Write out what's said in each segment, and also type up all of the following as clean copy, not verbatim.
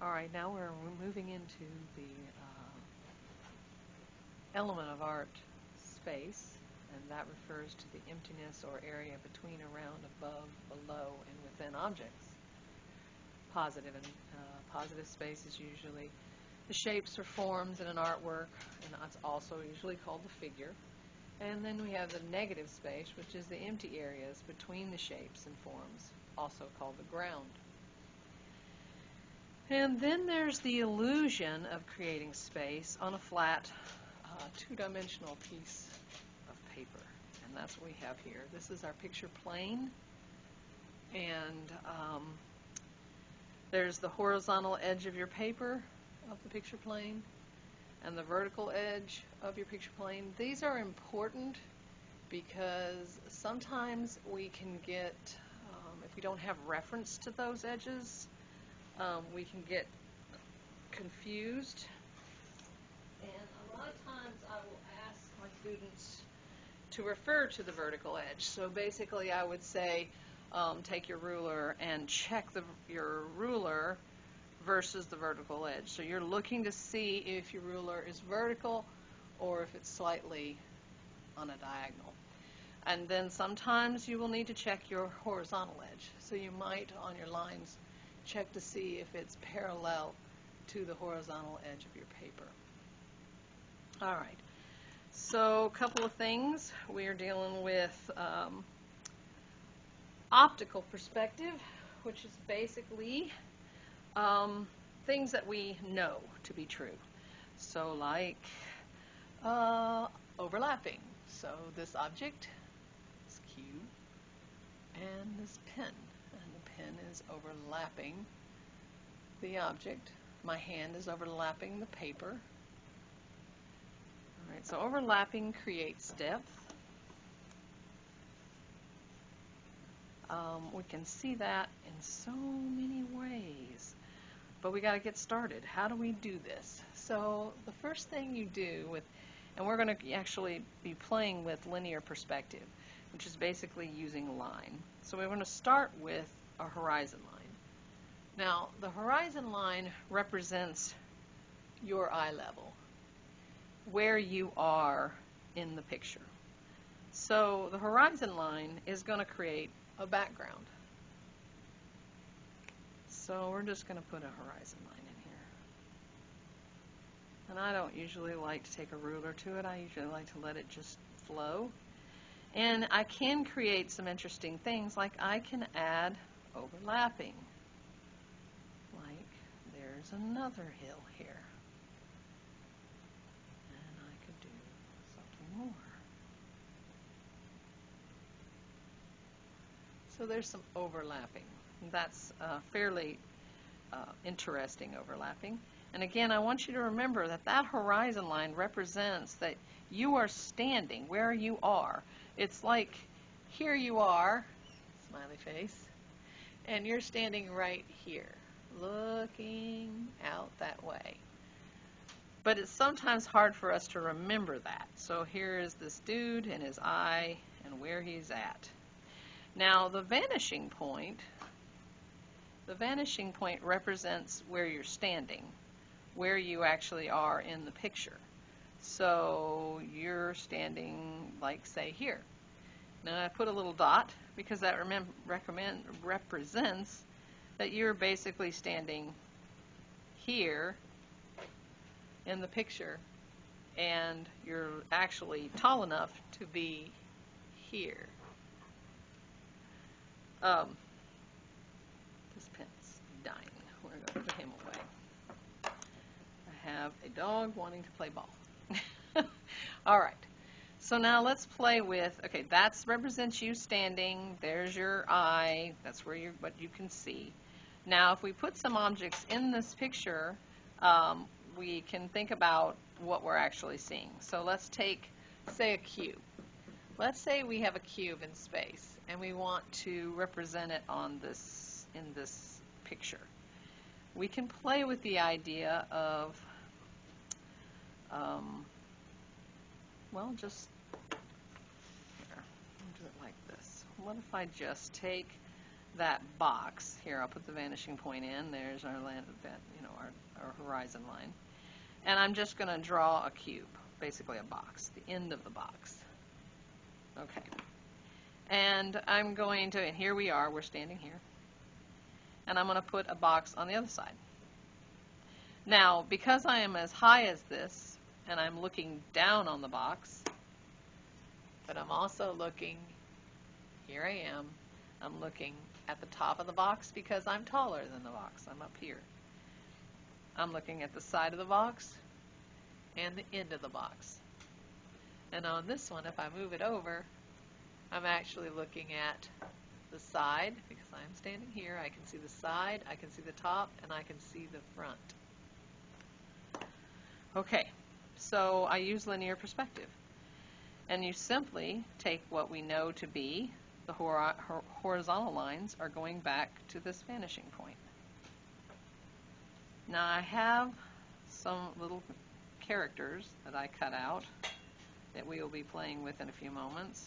All right, now we're moving into the element of art space, and that refers to the emptiness or area between, around, above, below, and within objects. Positive space is usually the shapes or forms in an artwork, and that's also usually called the figure. And then we have the negative space, which is the empty areas between the shapes and forms, also called the ground. And then there's the illusion of creating space on a flat, two-dimensional piece of paper. And that's what we have here. This is our picture plane. And there's the horizontal edge of your paper, of the picture plane, and the vertical edge of your picture plane. These are important because sometimes we can get, if we don't have reference to those edges, we can get confused. And a lot of times I will ask my students to refer to the vertical edge. So basically I would say, take your ruler and check your ruler versus the vertical edge. So you're looking to see if your ruler is vertical or if it's slightly on a diagonal. And then sometimes you will need to check your horizontal edge. So you might, on your lines, check to see if it's parallel to the horizontal edge of your paper. All right. So a couple of things. We are dealing with optical perspective, which is basically things that we know to be true. So like overlapping. So this object, this cube, and this pen. And the pen is overlapping the object. My hand is overlapping the paper. All right, so overlapping creates depth. We can see that in so many ways, but we got to get started. How do we do this? So the first thing you do with, and we're going to actually be playing with linear perspective, which is basically using a line. So we're going to start with a horizon line. Now the horizon line represents your eye level, where you are in the picture. So the horizon line is going to create a background. So we're just going to put a horizon line in here. And I don't usually like to take a ruler to it. I usually like to let it just flow. And I can create some interesting things, like I can add overlapping. Like there's another hill here. And I could do something more. So there's some overlapping. That's fairly interesting overlapping. And again, I want you to remember that that horizon line represents that you are standing where you are. It's like here you are, smiley face, and you're standing right here, looking out that way. But it's sometimes hard for us to remember that. So here is this dude and his eye and where he's at. Now the vanishing point represents where you're standing, where you actually are in the picture. So you're standing, like, say, here. Now I put a little dot because that represents that you're basically standing here in the picture, and you're actually tall enough to be here. This pen's dying. We're going to put him away. I have a dog wanting to play ball. All right. So now let's play with, okay, that represents you standing. There's your eye. That's where what you can see. Now, if we put some objects in this picture, we can think about what we're actually seeing. So let's take, say, a cube. Let's say we have a cube in space, and we want to represent it on this, in this picture. We can play with the idea of, well, just here, I'll do it like this. What if I just take that box. Here, I'll put the vanishing point in. There's our land, our horizon line. And I'm just going to draw a cube, basically a box, the end of the box. Okay. And I'm going to, and here we are, we're standing here. And I'm going to put a box on the other side. Now, because I am as high as this, and I'm looking down on the box, but I'm also looking, here I am, I'm looking at the top of the box because I'm taller than the box. I'm up here. I'm looking at the side of the box and the end of the box. And on this one, if I move it over, I'm actually looking at the side because I'm standing here. I can see the side, I can see the top, and I can see the front. Okay, so I use linear perspective. And you simply take what we know to be the horizontal lines are going back to this vanishing point. Now I have some little characters that I cut out that we will be playing with in a few moments,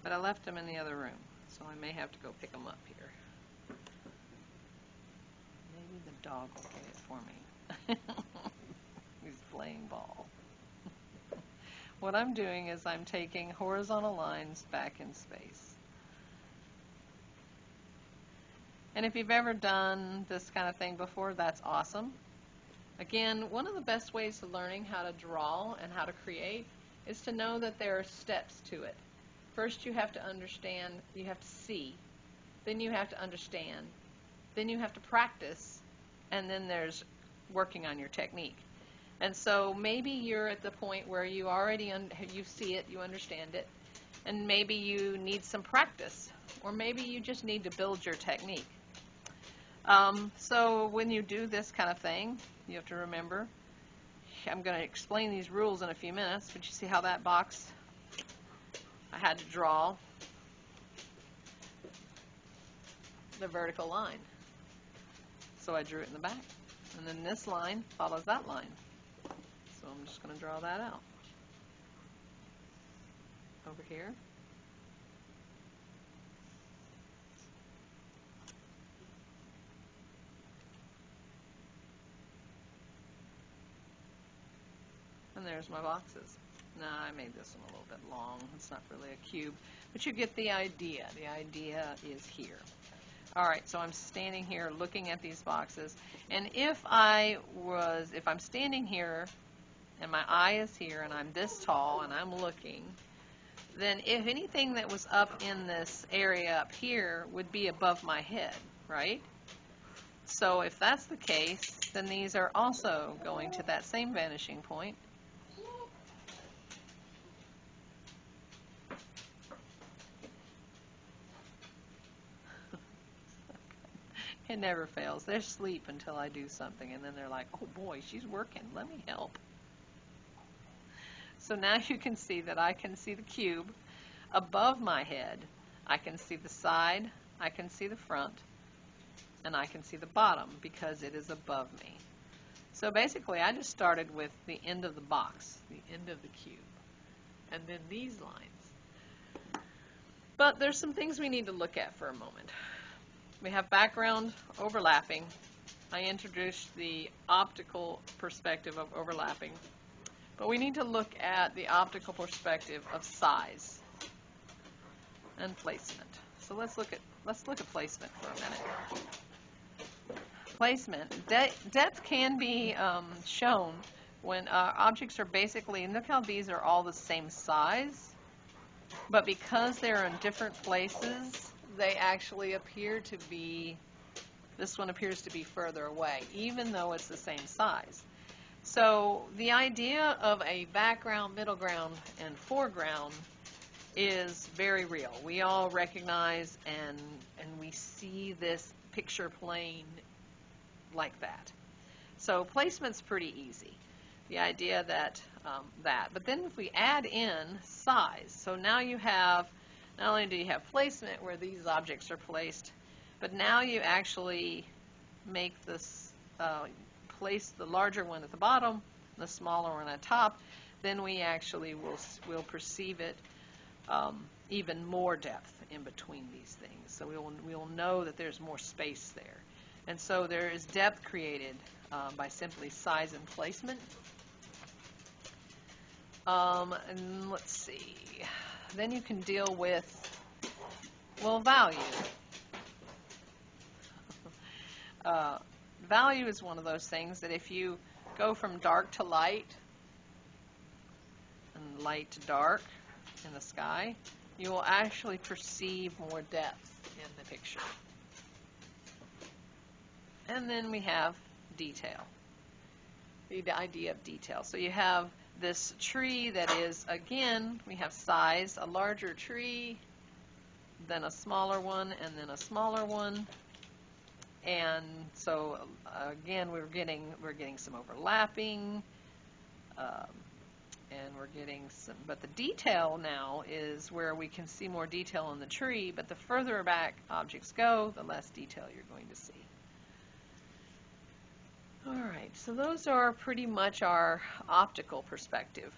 but I left them in the other room, so I may have to go pick them up here. Maybe the dog will get it for me. He's playing ball. What I'm doing is I'm taking horizontal lines back in space. And if you've ever done this kind of thing before, that's awesome. Again, one of the best ways of learning how to draw and how to create is to know that there are steps to it. First you have to understand, you have to see, then you have to understand, then you have to practice, and then there's working on your technique. And so maybe you're at the point where you already you see it, you understand it, and maybe you need some practice, or maybe you just need to build your technique. So when you do this kind of thing, you have to remember, I'm going to explain these rules in a few minutes, but you see how that box, I had to draw the vertical line. So I drew it in the back. And then this line follows that line. So I'm just going to draw that out. Over here. And there's my boxes. Now I made this one a little bit long. It's not really a cube, but you get the idea. The idea is here. Alright, so I'm standing here looking at these boxes, and if I'm standing here and my eye is here and I'm this tall and I'm looking, then if anything that was up in this area up here would be above my head, right? So if that's the case, then these are also going to that same vanishing point. It never fails. They're asleep until I do something, and then they're like, oh boy, she's working. Let me help. So now you can see that I can see the cube above my head. I can see the side, I can see the front, and I can see the bottom because it is above me. So basically, I just started with the end of the box, the end of the cube, and then these lines. But there's some things we need to look at for a moment. We have background overlapping. I introduced the optical perspective of overlapping. But we need to look at the optical perspective of size and placement. So let's look at placement for a minute. Placement. Depth can be shown when objects are basically, and look how these are all the same size, but because they're in different places, they actually appear to be, this one appears to be further away, even though it's the same size. So the idea of a background, middle ground, and foreground is very real. We all recognize and we see this picture plane like that. So placement's pretty easy. The idea that, but then if we add in size, so now you have, not only do you have placement where these objects are placed, but now you actually make this, place the larger one at the bottom, the smaller one at the top, then we actually will perceive it even more depth. in between these things. So we will know that there's more space there. And so there is depth created by simply size and placement. And let's see. Then you can deal with, well, value. Value is one of those things that if you go from dark to light and light to dark in the sky, you will actually perceive more depth in the picture. And then we have detail, the idea of detail. So you have this tree that is, again, we have size, a larger tree, then a smaller one, and then a smaller one. And so again, we're getting some overlapping, and we're getting some, but the detail now is where we can see more detail in the tree, but the further back objects go, the less detail you're going to see. All right, so those are pretty much our optical perspective.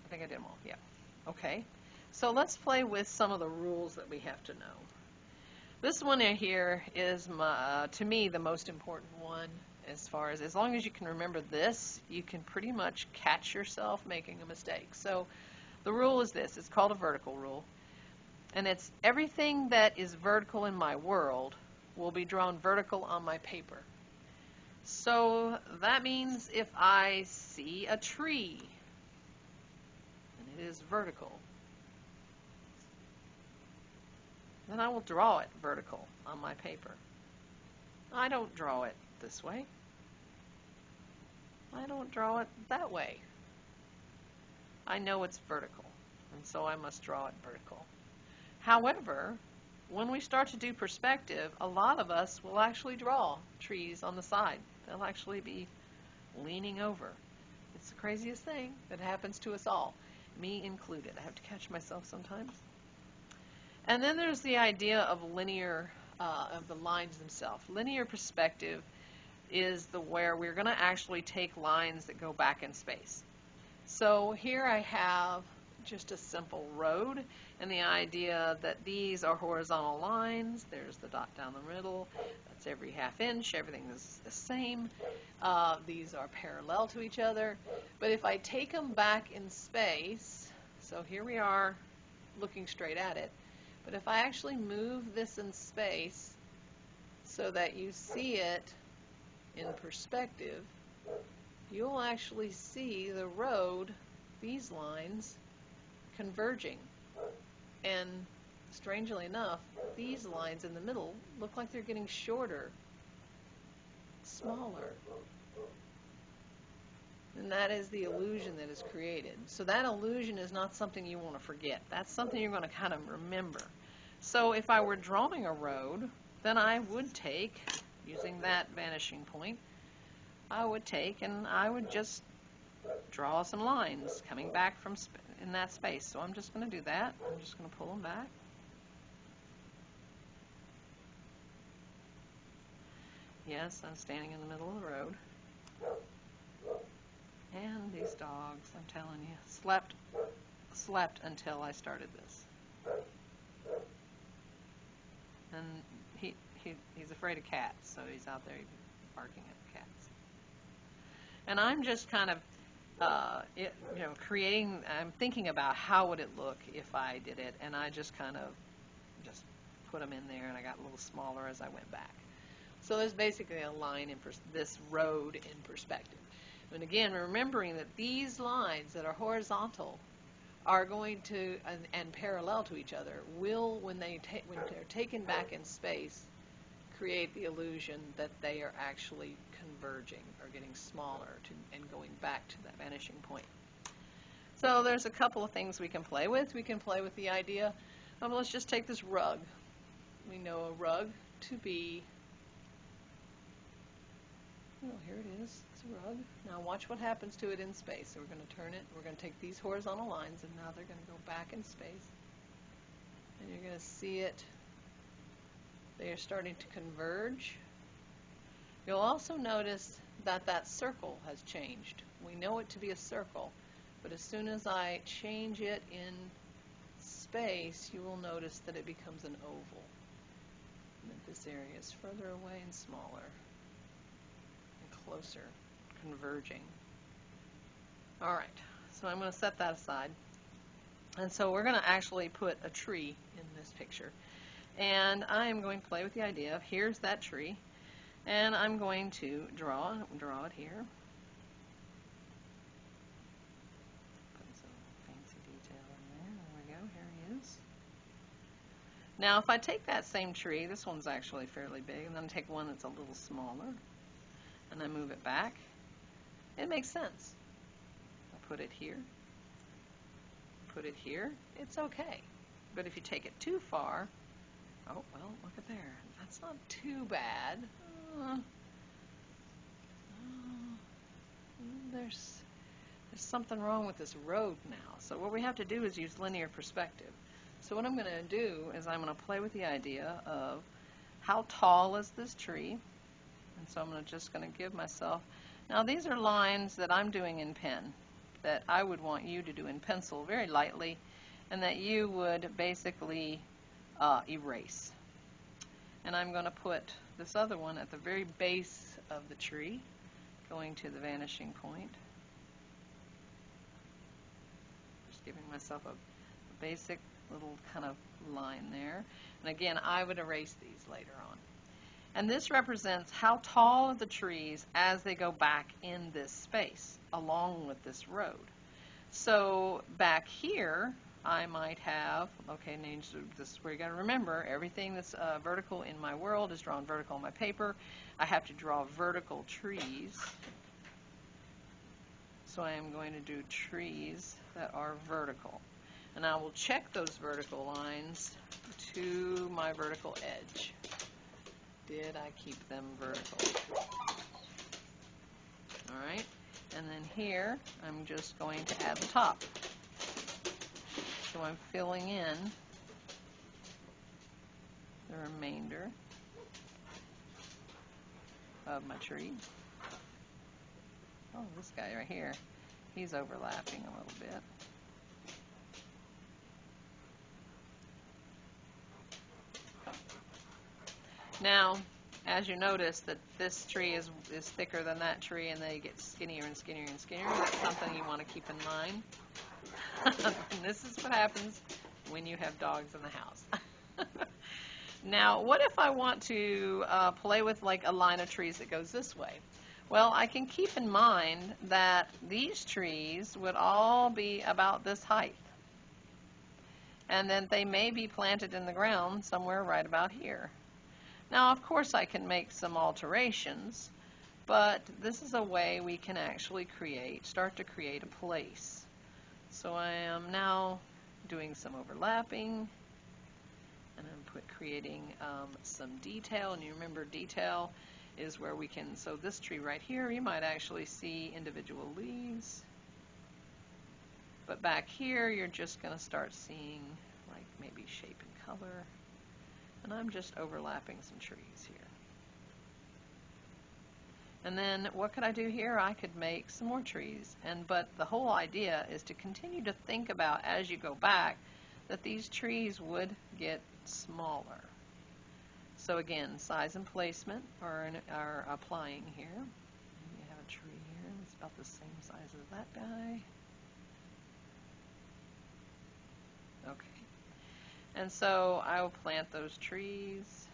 I think I did them all, yeah. Okay, so let's play with some of the rules that we have to know. This one here is, to me, the most important one as long as you can remember this, you can pretty much catch yourself making a mistake. So the rule is this, it's called a vertical rule, and it's everything that is vertical in my world will be drawn vertical on my paper. So that means if I see a tree, and it is vertical, then I will draw it vertical on my paper. I don't draw it this way. I don't draw it that way. I know it's vertical, and so I must draw it vertical. However, when we start to do perspective, a lot of us will actually draw trees on the side. They'll actually be leaning over. It's the craziest thing that happens to us all, me included. I have to catch myself sometimes. And then there's the idea of linear, of the lines themselves. Linear perspective is where we're going to actually take lines that go back in space. So here I have just a simple road, and the idea that these are horizontal lines. There's the dot down the middle. That's every ½ inch. Everything is the same. These are parallel to each other. But if I take them back in space, so here we are looking straight at it, but if I actually move this in space so that you see it in perspective, you'll actually see the road, these lines, converging. And strangely enough, these lines in the middle look like they're getting shorter, smaller. And that is the illusion that is created. So that illusion is not something you want to forget. That's something you're going to kind of remember. So if I were drawing a road, then I would take, using that vanishing point, I would take and I would just draw some lines coming back from in that space. So I'm just going to do that. I'm just going to pull them back. Yes, I'm standing in the middle of the road. And these dogs, I'm telling you, slept until I started this. And he's afraid of cats, so he's out there barking at cats. And I'm just kind of, creating. I'm thinking about how would it look if I did it, and I just kind of just put them in there, and I got a little smaller as I went back. So there's basically a line in this road in perspective. And again, remembering that these lines that are horizontal are going to, and parallel to each other, will, when they're taken back in space, create the illusion that they are actually converging or getting smaller and going back to that vanishing point. So there's a couple of things we can play with. We can play with the idea of, let's just take this rug. We know a rug to be, oh, here it is. It's a rug. Now watch what happens to it in space. So we're going to turn it. We're going to take these horizontal lines, and now they're going to go back in space. And you're going to see it. They are starting to converge. You'll also notice that that circle has changed. We know it to be a circle, but as soon as I change it in space, you will notice that it becomes an oval. And that this area is further away and smaller and closer, converging. All right, so I'm going to set that aside. And so we're going to actually put a tree in this picture. And I am going to play with the idea of here's that tree, and I'm going to draw it here. Put some fancy detail in there. There we go. Here he is. Now, if I take that same tree, this one's actually fairly big, and then I take one that's a little smaller, and I move it back, it makes sense. I put it here. Put it here. It's okay. But if you take it too far, oh, well, look at there. That's not too bad. There's something wrong with this road now. So what we have to do is use linear perspective. So what I'm going to do is I'm going to play with the idea of how tall is this tree. And so I'm just going to give myself, now these are lines that I'm doing in pen that I would want you to do in pencil very lightly, and that you would basically erase. And I'm going to put this other one at the very base of the tree, going to the vanishing point. Just giving myself a basic little kind of line there. And again, I would erase these later on. And this represents how tall are the trees as they go back in this space, along with this road. So back here, I might have, okay, this is where you got to remember, everything that's vertical in my world is drawn vertical on my paper. I have to draw vertical trees. So I am going to do trees that are vertical. And I will check those vertical lines to my vertical edge. Did I keep them vertical? All right, and then here I'm just going to add the top. So I'm filling in the remainder of my tree. Oh, this guy right here, he's overlapping a little bit. Now, as you notice that this tree is thicker than that tree, and they get skinnier and skinnier and skinnier, that's something you want to keep in mind. And this is what happens when you have dogs in the house. Now, what if I want to play with like a line of trees that goes this way? Well, I can keep in mind that these trees would all be about this height. And then they may be planted in the ground somewhere right about here. Now, of course, I can make some alterations, but this is a way we can actually start to create a place. So I am now doing some overlapping, and I'm creating some detail. And you remember, detail is where we can, so this tree right here, you might actually see individual leaves. But back here, you're just going to start seeing like maybe shape and color. And I'm just overlapping some trees here. And then what could I do here? I could make some more trees. But the whole idea is to continue to think about, as you go back, that these trees would get smaller. So again, size and placement are applying here. You have a tree here that's about the same size as that guy. Okay. And so I will plant those trees.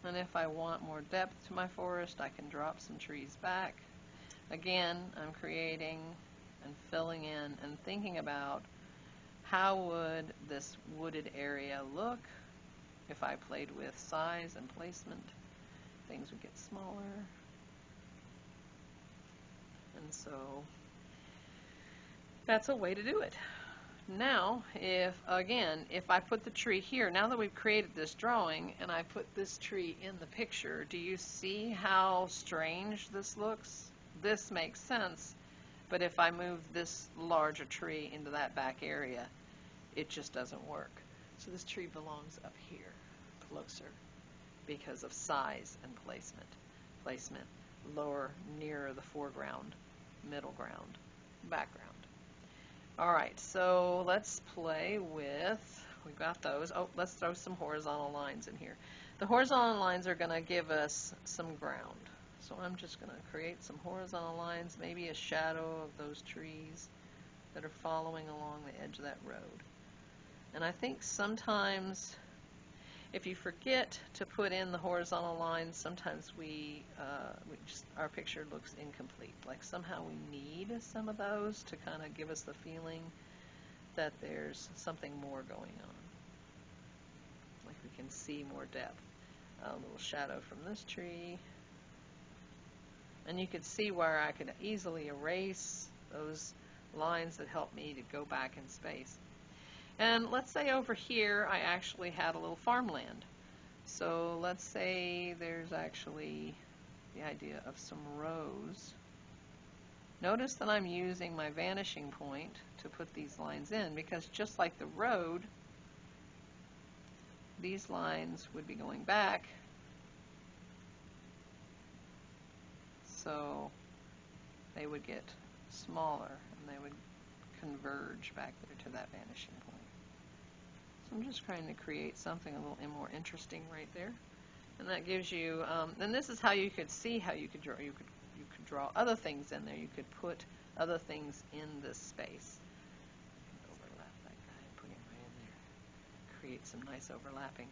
And if I want more depth to my forest, I can drop some trees back. Again, I'm creating and filling in and thinking about how would this wooded area look if I played with size and placement. Things would get smaller. And so that's a way to do it. Now, if I put the tree here, now that we've created this drawing and I put this tree in the picture, do you see how strange this looks? This makes sense, but if I move this larger tree into that back area, it just doesn't work. So this tree belongs up here, closer, because of size and placement. placement, lower, nearer the foreground, middle ground, background. All right, so let's play with, we've got those. Oh, let's throw some horizontal lines in here. The horizontal lines are going to give us some ground. So I'm just going to create some horizontal lines, maybe a shadow of those trees that are following along the edge of that road. And I think sometimes if you forget to put in the horizontal lines, sometimes our picture looks incomplete. Like somehow we need some of those to kind of give us the feeling that there's something more going on. Like we can see more depth. A little shadow from this tree. And you could see where I could easily erase those lines that help me to go back in space. And let's say over here I actually had a little farmland. So let's say there's actually the idea of some rows. Notice that I'm using my vanishing point to put these lines in, because just like the road, these lines would be going back. So they would get smaller and they would converge back there to that vanishing point. So I'm just trying to create something a little more interesting right there. And that gives you, and this is how you could see how you could draw. You could draw other things in there. You could put other things in this space. Overlap that guy and put him right in there. Create some nice overlapping.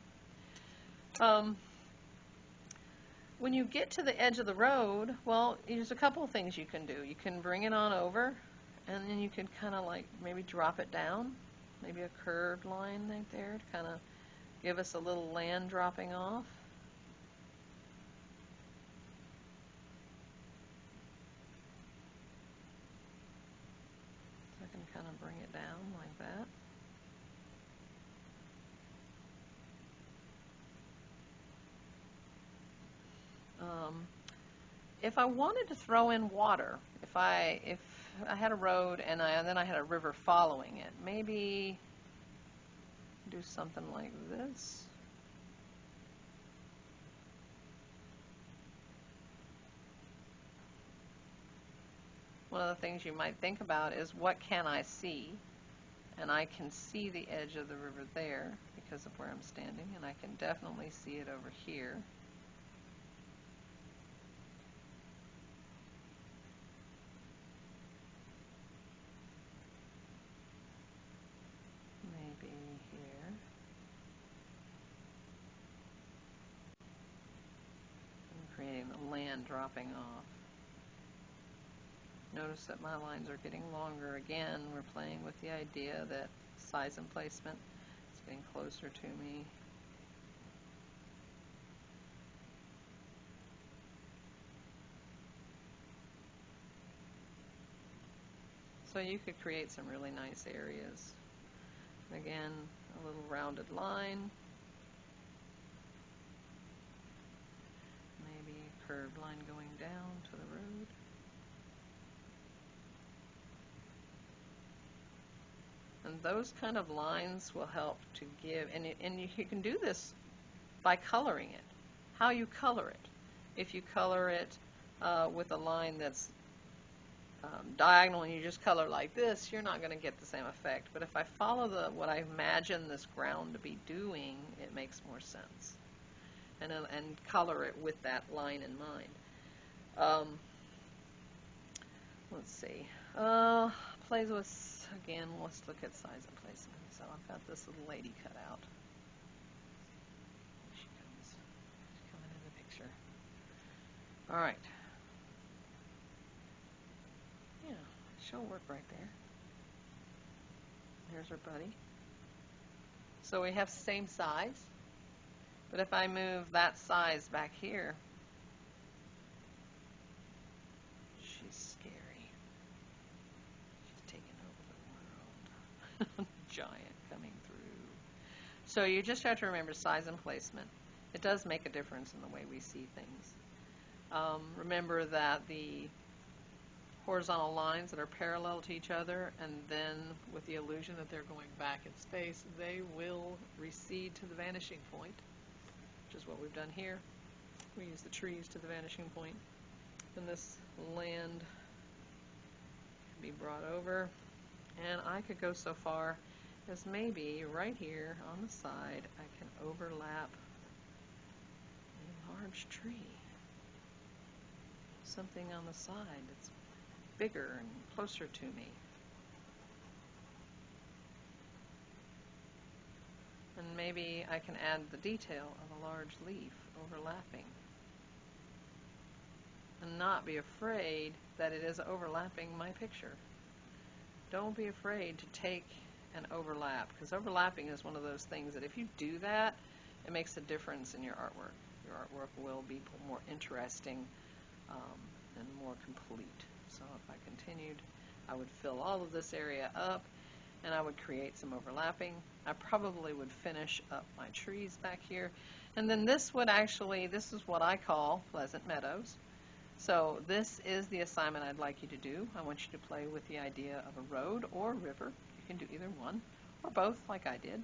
When you get to the edge of the road, well, there's a couple of things you can do. You can bring it on over, and then you can kind of like maybe drop it down, maybe a curved line right there to kind of give us a little land dropping off. So I can kind of bring it down like that. If I wanted to throw in water, if I had a road and then I had a river following it, maybe do something like this. One of the things you might think about is, what can I see? And I can see the edge of the river there because of where I'm standing, and I can definitely see it over here. Maybe here. I'm creating the land dropping off. Notice that my lines are getting longer again. We're playing with the idea that size and placement is getting closer to me. So you could create some really nice areas. Again, a little rounded line. Maybe a curved line going down to the road. And those kind of lines will help to give, and you can do this by coloring it. How you color it. If you color it with a line that's diagonal and you just color like this, you're not going to get the same effect. But if I follow what I imagine this ground to be doing, it makes more sense. And color it with that line in mind. Let's see. Plays with, again, let's look at size and placement. So I've got this little lady cut out. Here she comes. She's coming in the picture. All right. Yeah, she'll work right there. There's her buddy. So we have the same size. But if I move that size back here, she's scary. She's taking over the world. Giant coming through. So you just have to remember size and placement. It does make a difference in the way we see things. Remember that the horizontal lines that are parallel to each other, and then with the illusion that they're going back in space, they will recede to the vanishing point, which is what we've done here. We use the trees to the vanishing point. And this land can be brought over. And I could go so far as maybe right here on the side I can overlap a large tree. Something on the side that's bigger and closer to me. And maybe I can add the detail of a large leaf overlapping. And not be afraid that it is overlapping my picture. Don't be afraid to take an overlap, because overlapping is one of those things that if you do that, it makes a difference in your artwork. Your artwork will be more interesting and more complete. So if I continued, I would fill all of this area up, and I would create some overlapping. I probably would finish up my trees back here. And then this would actually, this is what I call Pleasant Meadows. So this is the assignment I'd like you to do. I want you to play with the idea of a road or a river. You can do either one or both like I did.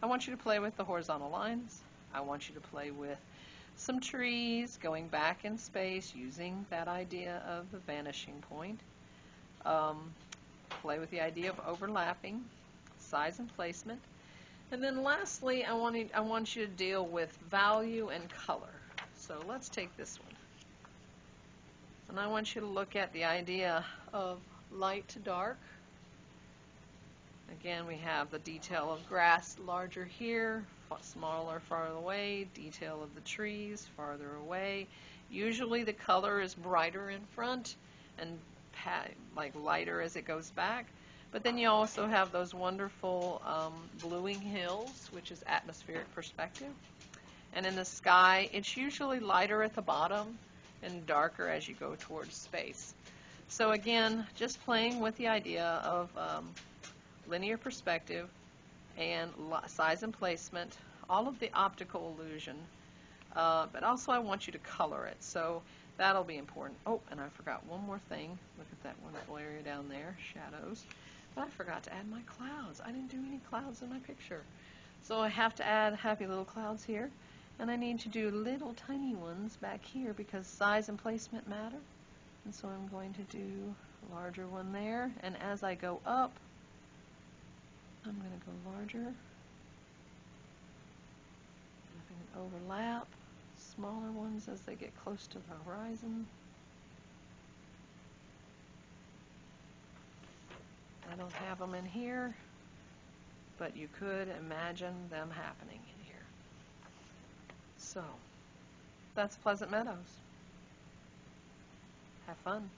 I want you to play with the horizontal lines. I want you to play with some trees going back in space using that idea of the vanishing point. Play with the idea of overlapping, size and placement. And then lastly, I want you to deal with value and color. So let's take this one. And I want you to look at the idea of light to dark. Again, we have the detail of grass larger here, smaller farther away, detail of the trees farther away. Usually the color is brighter in front and like lighter as it goes back. But then you also have those wonderful bluing hills, which is atmospheric perspective. And in the sky, it's usually lighter at the bottom and darker as you go towards space. So again, just playing with the idea of linear perspective and size and placement, all of the optical illusion, but also I want you to color it. So that'll be important. Oh, and I forgot one more thing. Look at that wonderful area down there, shadows. But I forgot to add my clouds. I didn't do any clouds in my picture. So I have to add happy little clouds here. And I need to do little tiny ones back here because size and placement matter. And so I'm going to do a larger one there. And as I go up, I'm going to go larger. I'm going to overlap smaller ones as they get close to the horizon. I don't have them in here, but you could imagine them happening in here. So, that's Pleasant Meadows. Have fun.